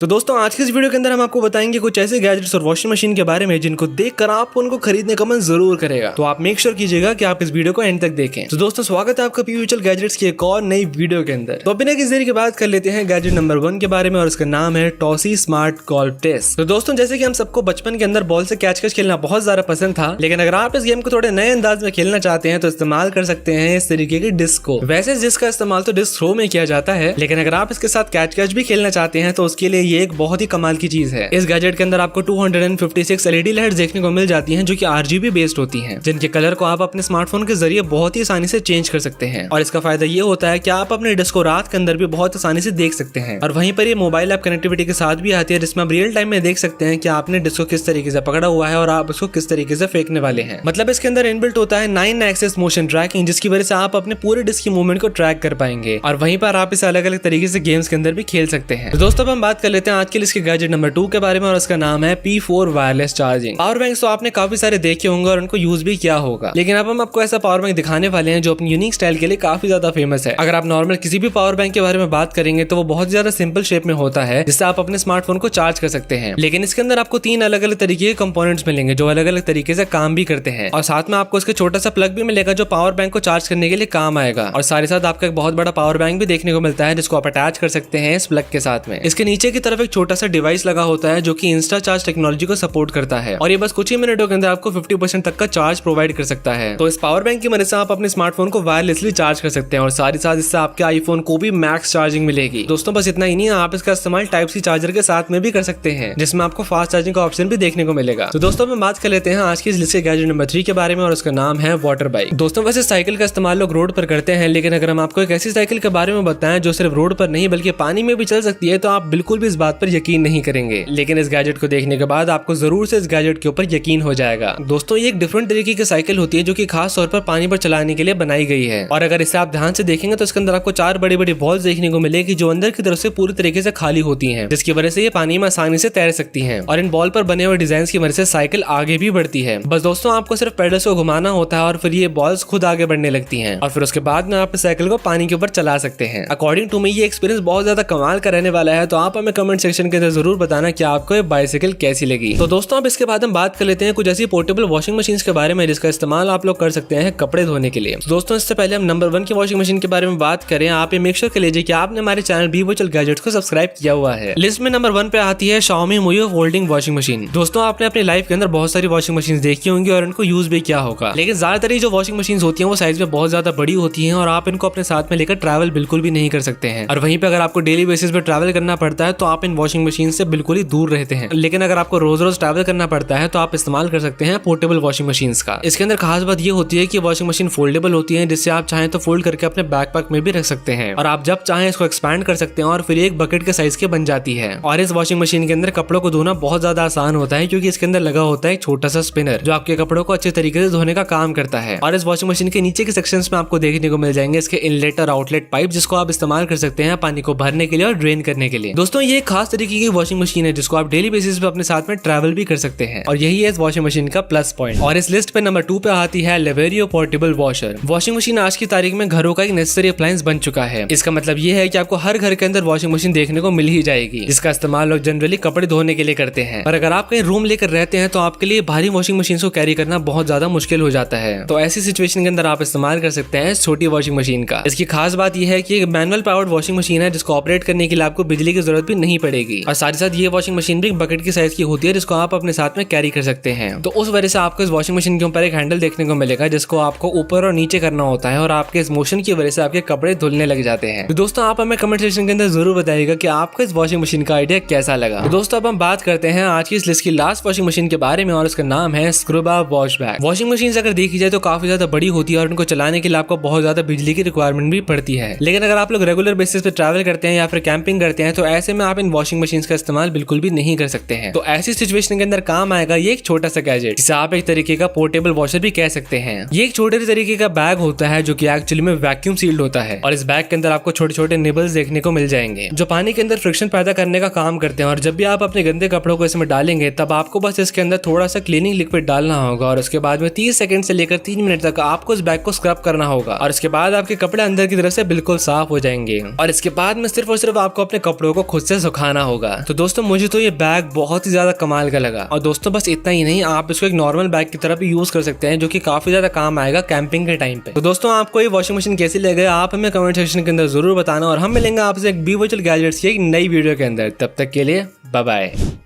तो दोस्तों आज के इस वीडियो के अंदर हम आपको बताएंगे कुछ ऐसे गैजेट्स और वॉशिंग मशीन के बारे में जिनको देखकर आप उनको खरीदने का मन जरूर करेगा। तो आप मेक श्योर कीजिएगा कि आप इस वीडियो को एंड तक देखें। तो दोस्तों स्वागत है आपका पीयूचल गैजेट्स की एक और नई वीडियो के अंदर। तो बिना किसी देरी के बात कर लेते हैं गैजेट नंबर 1 के बारे में और उसका नाम है टॉसी स्मार्ट गोल्फ टेस्ट। तो दोस्तों जैसे कि हम सबको बचपन के अंदर बॉल से कैच खेलना बहुत ज्यादा पसंद था, लेकिन अगर आप इस गेम को थोड़े नए अंदाज में खेलना चाहते हैं तो इस्तेमाल कर सकते हैं इस तरीके की डिस्क को। वैसे इस डिस्क का इस्तेमाल तो डिस्क थ्रो में किया जाता है, लेकिन अगर आप इसके साथ कैच भी खेलना चाहते हैं तो उसके लिए ये एक बहुत ही कमाल की चीज है। इस गैजेट के अंदर आपको 256 एलईडी लाइट्स देखने को मिल जाती हैं जो कि आरजीबी बेस्ड होती हैं, जिनके कलर को आप अपने स्मार्टफोन के जरिए बहुत ही आसानी से चेंज कर सकते हैं। और इसका फायदा ये होता है कि आप अपने डिस्क को रात के अंदर भी बहुत आसानी से देख सकते हैं। और वहीं पर ये मोबाइल ऐप कनेक्टिविटी के साथ भी आती है, जिसमें आप रियल टाइम में देख सकते हैं कि आपने डिस्क को किस तरीके से पकड़ा हुआ है और आप उसको किस तरीके से फेंकने वाले हैं। मतलब इसके अंदर इनबिल्ट होता है 9 एक्सेस मोशन ट्रैकिंग, जिसकी वजह से आप अपने पूरे डिस्क की मूवमेंट को ट्रैक कर पाएंगे और वहीं पर आप इसे अलग अलग तरीके से गेम्स के अंदर भी खेल सकते हैं। तो दोस्तों अब हम बात कर लेते हैं आज के इसके गैजेट नंबर 2 के बारे में और उसका नाम है P4 wireless charging. Power bank तो आपने काफी सारे देखे होंगे और उनको यूज भी किया होगा, लेकिन अब हम आपको ऐसा पावर बैंक दिखाने वाले हैं जो अपनी यूनिक स्टाइल के लिए काफी ज्यादा फेमस है। अगर आप नॉर्मल किसी भी पावर बैंक के बारे में बात करेंगे तो वो बहुत ज्यादा सिंपल शेप में होता है, जिससे आप अपने स्मार्टफोन को चार्ज कर सकते हैं। लेकिन इसके अंदर आपको 3 अलग अलग तरीके के कंपोनेंट्स मिलेंगे जो अलग अलग तरीके से काम भी करते हैं, और साथ में आपको इसका छोटा सा प्लग भी मिलेगा जो पावर बैंक को चार्ज करने के लिए काम आएगा। और साथ ही साथ आपका एक बहुत बड़ा पावर बैंक भी देखने को मिलता है जिसको आप अटैच कर सकते हैं इस प्लग के साथ में। इसके नीचे की तरफ एक छोटा सा डिवाइस लगा होता है जो कि इंस्टा चार्ज टेक्नोलॉजी को सपोर्ट करता है, और ये बस कुछ ही मिनटों के अंदर आपको 50% तक का चार्ज प्रोवाइड कर सकता है। तो इस पावर बैंक की मदद से आप अपने स्मार्टफोन को वायरलेसली चार्ज कर सकते हैं, और साथ ही साथ इससे आपके आईफोन को भी मैक्स चार्जिंग मिलेगी। दोस्तों बस इतना ही नहीं, आप इसका इस्तेमाल टाइप सी चार्जर के साथ में भी कर सकते हैं, जिसमें आपको फास्ट चार्जिंग का ऑप्शन भी देखने को मिलेगा। तो दोस्तों हम बात कर लेते हैं आज की इस लिस्ट के गैजेट नंबर 3 के बारे में और उसका नाम है वाटर बाइक। दोस्तों वैसे साइकिल का इस्तेमाल लोग रोड पर करते हैं, लेकिन अगर हम आपको एक ऐसी साइकिल के बारे में बताएं जो सिर्फ रोड पर नहीं बल्कि पानी में भी चल सकती है तो आप बिल्कुल भी इस बात पर यकीन नहीं करेंगे। लेकिन इस गैजेट को देखने के बाद आपको जरूर से इस गैजेट के ऊपर यकीन हो जाएगा। दोस्तों ये एक डिफरेंट तरीके की साइकिल होती है जो कि खास तौर पर पानी पर चलाने के लिए बनाई गई है, और अगर इसे आप ध्यान से देखेंगे तो इसके अंदर आपको 4 बड़ी बड़ी बॉल्स देखने को मिलेगी जो अंदर की तरफ से पूरी तरीके से खाली होती हैं, जिसकी वजह से ये पानी में आसानी से तैर सकती हैं। और इन बॉल पर बने हुए डिजाइन की वजह से साइकिल आगे भी बढ़ती है। बस दोस्तों आपको सिर्फ पेडल्स को घुमाना होता है और फिर ये बॉल्स खुद आगे बढ़ने लगती हैं, और फिर उसके बाद में आप इस साइकिल को पानी के ऊपर चला सकते हैं। अकॉर्डिंग टू मी ये एक्सपीरियंस बहुत ज्यादा कमाल का रहने वाला है, तो आप हमें कमेंट सेक्शन के अंदर जरूर बताना कि आपको ये बाइसिकल कैसी लगी। तो दोस्तों अब इसके बाद हम बात कर लेते हैं कुछ ऐसी पोर्टेबल वॉशिंग मशीन के बारे में जिसका इस्तेमाल आप लोग कर सकते हैं कपड़े धोने के लिए। तो दोस्तों इससे पहले हम नंबर 1 की वॉशिंग मशीन के बारे में बात करें, आप ये मेक श्योर कर लीजिए कि आपने हमारे चैनल पीयूचल गैजेट्स को सब्सक्राइब किया हुआ है। लिस्ट में नंबर 1 पे आती है Xiaomi Mio folding washing machine. दोस्तों आपने अपनी लाइफ के अंदर बहुत सारी वॉशिंग मशीन देखी होंगी और उनको यूज भी किया होगा, लेकिन ज्यादातर जो वॉशिंग मशीन होती है वो साइज में बहुत ज्यादा बड़ी होती है और आप इनको अपने साथ में लेकर ट्रैवल बिल्कुल भी नहीं कर सकते हैं। और वहीं पे अगर आपको डेली बेसिस पे ट्रैवल करना पड़ता है तो आप इन वॉशिंग मशीन से बिल्कुल ही दूर रहते हैं। लेकिन अगर आपको रोज रोज ट्रैवल करना पड़ता है तो आप इस्तेमाल कर सकते हैं पोर्टेबल वॉशिंग मशीन का। इसके अंदर खास बात ये होती है कि वॉशिंग मशीन फोल्डेबल होती है, जिससे आप चाहें तो फोल्ड करके अपने बैकपैक में भी रख सकते हैं, और आप जब चाहें इसको एक्सपैंड कर सकते हैं और फिर एक बकेट के साइज के बन जाती है। और इस वॉशिंग मशीन के अंदर कपड़ों को धोना बहुत ज्यादा आसान होता है, क्योंकि इसके अंदर लगा होता है एक छोटा सा स्पिनर जो आपके कपड़ों को अच्छे तरीके से धोने का काम करता है। और इस वॉशिंग मशीन के नीचे के सेक्शंस में आपको देखने को मिल जाएंगे इसके इनलेट और आउटलेट पाइप, जिसको आप इस्तेमाल कर सकते हैं पानी को भरने के लिए और ड्रेन करने के लिए। दोस्तों ये एक खास तरीके की वॉशिंग मशीन है जिसको आप डेली बेसिस पे अपने साथ में ट्रैवल भी कर सकते हैं, और यही है इस वॉशिंग मशीन का प्लस पॉइंट। और इस लिस्ट पे नंबर 2 पे आती है लेवेरियो पोर्टेबल वॉशर। वॉशिंग मशीन आज की तारीख में घरों का एक नेसेसरी अप्लायंस बन चुका है। इसका मतलब ये है कि आपको हर घर के अंदर वॉशिंग मशीन देखने को मिल ही जाएगी, जिसका इस्तेमाल लोग जनरली कपड़े धोने के लिए करते हैं। पर अगर आप कहीं रूम लेकर रहते हैं तो आपके लिए भारी वॉशिंग मशीन को कैरी करना बहुत ज्यादा मुश्किल हो जाता है। तो ऐसी सिचुएशन के अंदर आप इस्तेमाल कर सकते हैं छोटी वॉशिंग मशीन का। इसकी खास बात यह है कि एक मैनुअल पावर्ड वॉशिंग मशीन है जिसको ऑपरेट करने के लिए आपको बिजली की जरूरत भी नहीं पड़ेगी, और साथ ही साथ ये वॉशिंग मशीन भी बकेट की साइज की होती है जिसको आप अपने साथ में कैरी कर सकते हैं। तो उस वजह से आपको इस वॉशिंग मशीन के ऊपर एक हैंडल देखने को मिलेगा जिसको आपको ऊपर और नीचे करना होता है, और आपके इस मोशन की वजह से आपके कपड़े धुलने लग जाते हैं। तो दोस्तों आप हमें कमेंट सेक्शन के अंदर जरूर बताइएगा कि आपको इस वॉशिंग मशीन का आइडिया कैसा लगा। तो दोस्तों अब हम बात करते हैं आज की इस लिस्ट की लास्ट वॉशिंग मशीन के बारे में, और उसका नाम है स्क्रूबा वॉश बैग। वॉशिंग मशीन अगर देखी जाए तो काफी ज्यादा बड़ी होती है और उनको चलाने के लिए आपको बहुत ज्यादा बिजली की रिक्वायरमेंट भी पड़ती है। लेकिन अगर आप लोग रेगुलर बेसिस पे ट्रैवल करते हैं या फिर कैंपिंग करते हैं तो ऐसे में आप इन वॉशिंग मशीन का इस्तेमाल बिल्कुल भी नहीं कर सकते हैं। तो ऐसी सिचुएशन के अंदर काम आएगा ये एक छोटा सा गैजेट, जिसे आप एक तरीके का पोर्टेबल वॉशर भी कह सकते हैं। ये एक छोटे तरीके का बैग होता है जो कि एक्चुअली में वैक्यूम सील्ड होता है, और इस बैग के अंदर आपको छोटे छोटे निबल्स देखने को मिल जाएंगे जो पानी के अंदर फ्रिक्शन पैदा करने का काम करते हैं। और जब भी आप अपने गंदे कपड़ों को इसमें डालेंगे तब आपको बस इसके अंदर थोड़ा सा क्लीनिंग लिक्विड डालना होगा, और उसके बाद में 30 सेकंड से लेकर 3 मिनट तक आपको इस बैग को स्क्रब करना होगा, और इसके बाद आपके कपड़े अंदर की तरफ से बिल्कुल साफ हो जाएंगे। और इसके बाद में सिर्फ और सिर्फ आपको अपने कपड़ों को खुद से सुखाना होगा। तो दोस्तों मुझे तो ये बैग बहुत ही ज्यादा कमाल का लगा। और दोस्तों बस इतना ही नहीं, आप इसको एक नॉर्मल बैग की तरह भी यूज कर सकते हैं, जो कि काफी ज्यादा काम आएगा कैंपिंग के टाइम पे। तो दोस्तों आपको ये वॉशिंग मशीन कैसी लगे आप हमें कमेंट सेक्शन के अंदर जरूर बताना, और हम मिलेंगे आपसे एक बी वर्चुअल गैजेट्स की एक नई वीडियो के अंदर। तब तक के लिए बाय बाय।